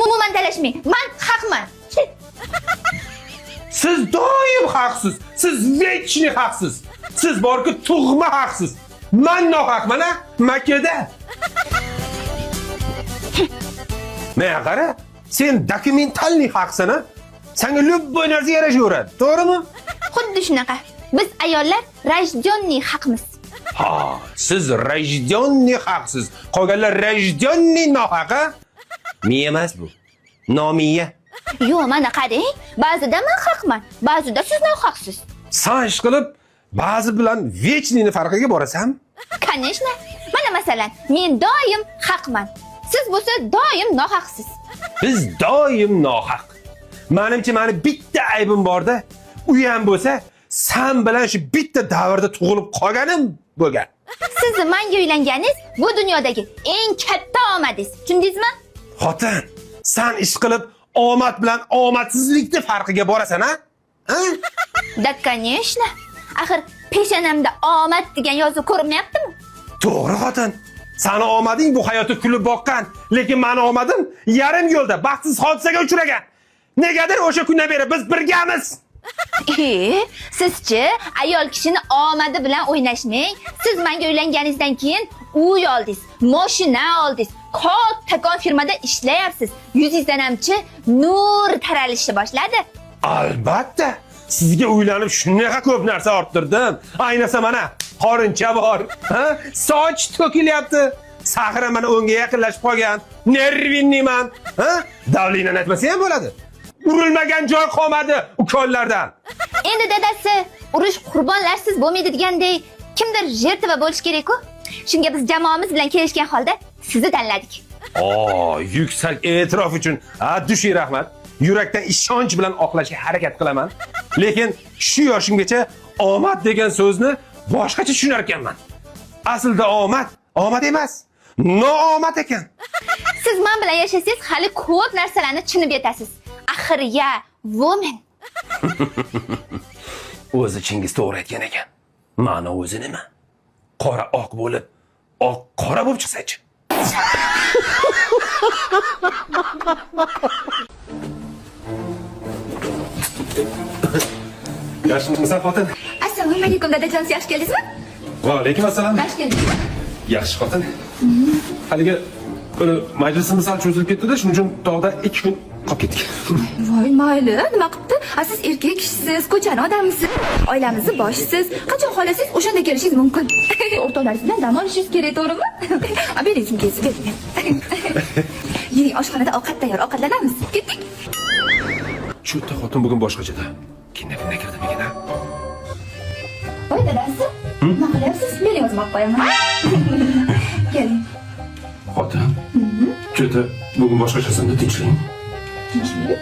umuman talashmang. Men haqman. Siz doim haqsiz. Siz vechni haqsiz. Siz borki tug'ma haqsiz. Men nohaqman a? Makkada. Men qara, sen dokumentalniy haqsan a? Senga любой narsa yarashaveradi, to'g'rimi? Xuddi shunaqa. Biz ayollar rajdyonniy haqmiz. Ha, siz rajdyonniy haqsiz. Qolganlar rajdyonniy nohaqa. Miya emas bu. Nomiya. Yo'q, mana qarang. Ba'zida men haqman, ba'zida siz nohaqsiz. Sen ish qilib, ba'zi bilan vechniyni farqiga borasan? Конечно. Mana masalan, men doim haqman. Siz bo'lsa doim nohaqsiz. Biz doim nohaq. Menimcha meni bitta aybim borda, u ham bo'lsa, sen bilan shu bitta davrda tug'ilib qolganim bo'lgan. Sizni menga uylanganingiz bu dunyodagi eng katta omadingiz. Tushundingizmi? Xotin, sen ish qilib omad bilan omadsizlikni farqiga borasan, ha? Ha? Da, конечно. Axir peshonamda omad degan yozuv ko'rinmayaptimi? To'g'ri xotin. Seni omading bu hayotda kulib boqqan, lekin meni omadim yarim yo'lda baxtsiz hodisaga uchragan. Negadir o'sha kundan beri biz birgamiz. Sizchi ayol kishini omadi bilan o'ynashmang. Siz menga uylanganingizdan keyin uy oldingiz, mashina oldingiz, kattakon firmada ishlayapsiz. Yuzingizdan hamchi nur taralishni boshladi. Albatta. Sizga uylanib shunaqa ko'p narsa orttirdim. Aynasa mana qorincha bor, ha? Soch to'kilyapti. Sahra mana o'ngga yaqinlashib qolgan. Nervinniman, ha? Davlingdan aytmasa ham bo'ladi. Urilmagan joy qolmadi ukollardan. Endi dadasi, urush qurbonlarsiz bo'lmaydi degandek, kimdir jertva bo'lish kerak-ku. Shunga biz jamoamiz bilan kelishgan holda sizni tanladik. Yuksak e'tirof uchun dushiy rahmat. Yurakdan ishonch bilan oqlashga harakat qilaman. Lekin shu yoshimgacha omad degan so'zni boshqacha tushunar ekanman. Aslida omad emas, noomad ekan. Siz men bilan yashasangiz hali ko'p narsalarni tushunib yetasiz. Axir ya, woman. O'zi Chingiz to'g'ri aytgan ekan. Ma'no o'zi nima? Qora oq bo'lib, oq qora bo'lib chiqsa-chi? Yaxshimisan xotin? Assalomu alaykum dadajon, yaxshi keldingizmi? Va alaykum assalom. Yaxshi keldingiz. Yaxshi xotin. Haliga buni majlisimiz sal cho'zilib ketdi-da, shuning uchun tog'da 2 kun qolib ketdik. Voy, mayli, nima qilibdi? Siz erkak kishisiz, ko'chani odamisiz, oilamizni boshisiz. Qachon xohlasangiz o'shanda kelishingiz mumkin. O'rtoqlaringiz bilan dam olishingiz kerak, to'g'rimi? Bering sumkangizni, bering. Yiring, oshxonada ovqat tayyor, ovqatlanamiz. Ketdik. Cho'tta xotin bugun boshqachada. Kinna kirdi begina. Voy, dadasi, nima qilyapsiz? Men o'zim olib qo'yaman. Keling. Xotin. Cho'tta bugun boshqachasini tinchlik. Tinchlik?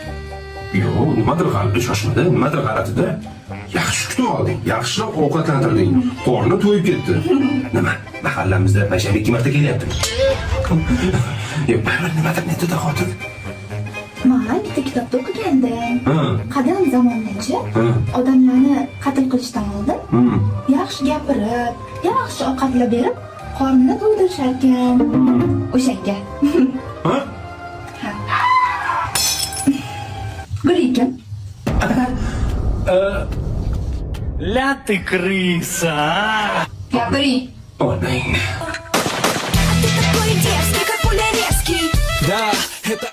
Yo'q, nimadir shoshmadi, nimadir g'alatida. Yaxshi kutib olding, yaxshiroq ovqatlantirding. Qorni to'yib ketdi. Nima? Mahallamizda mashina 2 marta kelyapti. Yo'q, baribir nimadir netida xotin. Men bitta kitobda o'qigandim. Qadim zamondachi odamlarni qatl qilishdan oldin yaxshi gapirib, yaxshi ovqatlab berib, qornini to'ydirishar ekan. O'shanga. Ha? Gulikim. Ля ты крыса, а? Gapiring. Onang. Ты такой дерзкий, как пуля резкий. Да, это...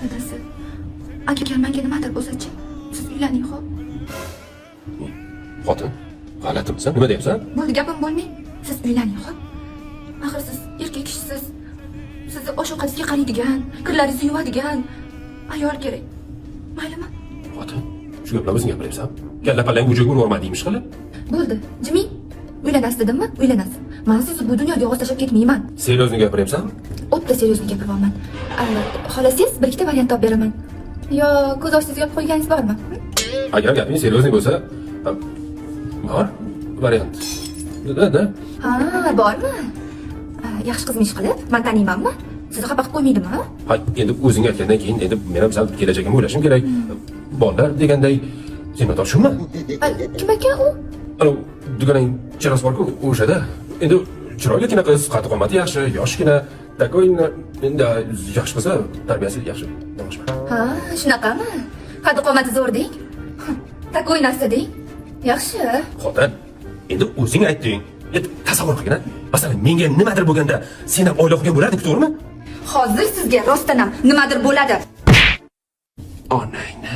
Dadasi, aka menga nimadir bo'lsa-chi, siz uylaning, xo'p? Xotin, g'alatimisan? Nima deyapsan? Bo'ldi, gapim bo'lmay, siz uylaning, xo'p? Axir siz erkak kishisiz. Sizni osh-ovqatingizga qaraydigan, kirlaringizni yuvadigan ayol kerak. Maylimi? Xotin, shu gaplarni o'zing gapiryapsan? Kalla-pallang bu joyga urvormadingmi qilib? Bo'ldi, jiming. Uylanasiz dedimmi? Uylanasiz. Men sizni bu dunyoga yolg'iz tashlab ketmayman. Seryozni gapiryapsan? O'ta seryozni gapiryapman. Xohlasangiz bir ikkita variant topib beraman. Yo, ko'z oshingizga olib qo'yganingiz bormi? Agar gaping seryozni bo'lsa, bor variant. Da. Ha, bormi? Yaxshi qizmi ish qilib, men taniymanmi? Sizni xafa qilib qo'ymaydimi, ha? Ha, endi o'zing aytgandan keyin endi men ham sal kelajagimni o'ylashim kerak. Bolalar deganday, sen shumi? Kim ekan u? Ana, duganang cheras bor-ku, o'shada. Endi chiroylikina qiz, qad qomati yaxshi, yoshgina, takoy endi yaxshi bo'lsa, tarbiyasi yaxshi. Demoqchiman. Ha, shunaqami? Qad qomati zo'r deng. Takoy narsa deng. Yaxshi. Xotin, endi o'zing aytding. Endi tasavvur qilgin. Masalan, menga nimadir bo'lganda, sen ham oila qurgan bo'larding, to'g'rimi? Hozir sizga rostdan ham nimadir bo'ladi. Onangni.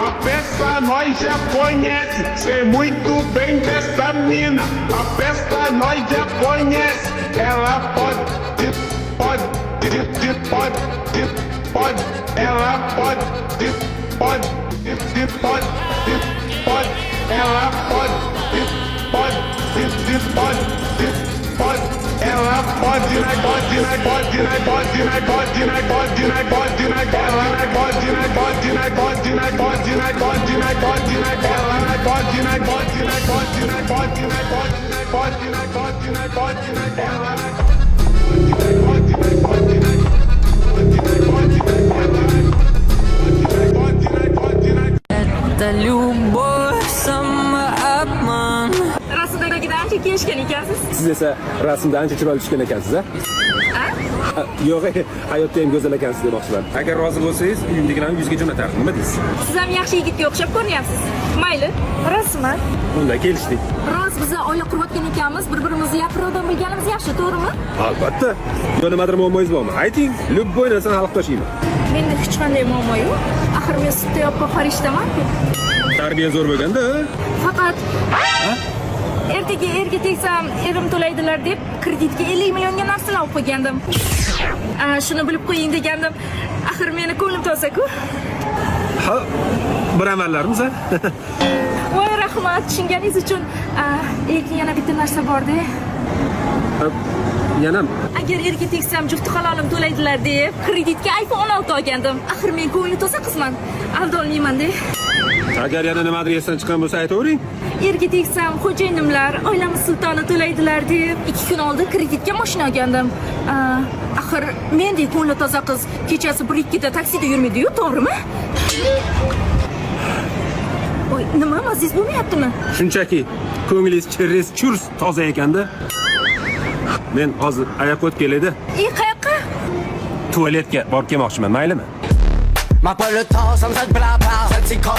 A festa nós já conhece, sei muito bem dessa mina. A festa nós já conhece, ela pode, pode, ela pode, pode, ela pode, ela pode, Это любовь самообман. Rasmdagidan ancha kelishgan ekansiz. Siz esa rasmda ancha chiroyli tushgan ekansiz, a? Yo'q, hayotda ham go'zal ekansiz demoqchiman. Agar rozi bo'lsangiz, uyimdagini ham yuzga jo'natardim, nima deysiz? Siz ham yaxshi yigitga o'xshab ko'ryapsiz. Mayli, rasman. Unda kelishdik. Rost biz oila qurayotgan ekanmiz, bir-birimizni yaqinroq bilganimiz yaxshi, to'g'rimi? Albatta. Yo nimadir muammoyingiz bormi? Ayting, любой narsani hal qilib tashlayman. Menda hech qanday muammo yo'q. Axir men sutda yoqqan farishtaman-ku. Tarbiya zo'r bo'lganda, Faqat ertaga erga tegsam, erim to'laydilar deb kreditga 50 millionga narsalar olib qo'ygandim. Shuni bilib qo'ying degandim. Axir meni ko'nglim toza-ku. ha, bir amallarimiz, a? Voy rahmat, tushunganingiz uchun. Lekin yana bitta narsa bor-da. Yana Agar erga tegsam jufti halolim to'laydilar deb kreditga iPhone 16 olgandim. Axir men ko'ngli toza qizman. Aldolmayman-da. agar yana nimadir esdan chiqqan bo'lsa aytavering. Erga tegsam xo'jayinimlar oilamiz sultoni to'laydilar deb 2 kun oldin kreditga mashina olgandim. Axir mendek ko'ngli toza qiz kechasi 1-2 da taksida yurmaydi-yu, to'g'rimi? Voy, nima aziz bo'lmayaptimi? Shunchaki ko'nglingiz chirris, churs, toza ekanda. Men hozir aeroport keladi. Qayoqqa? Tualetga borib kelmoqchiman, maylimi? M'appelle le temps, ça me saute bla bla. Ça t'y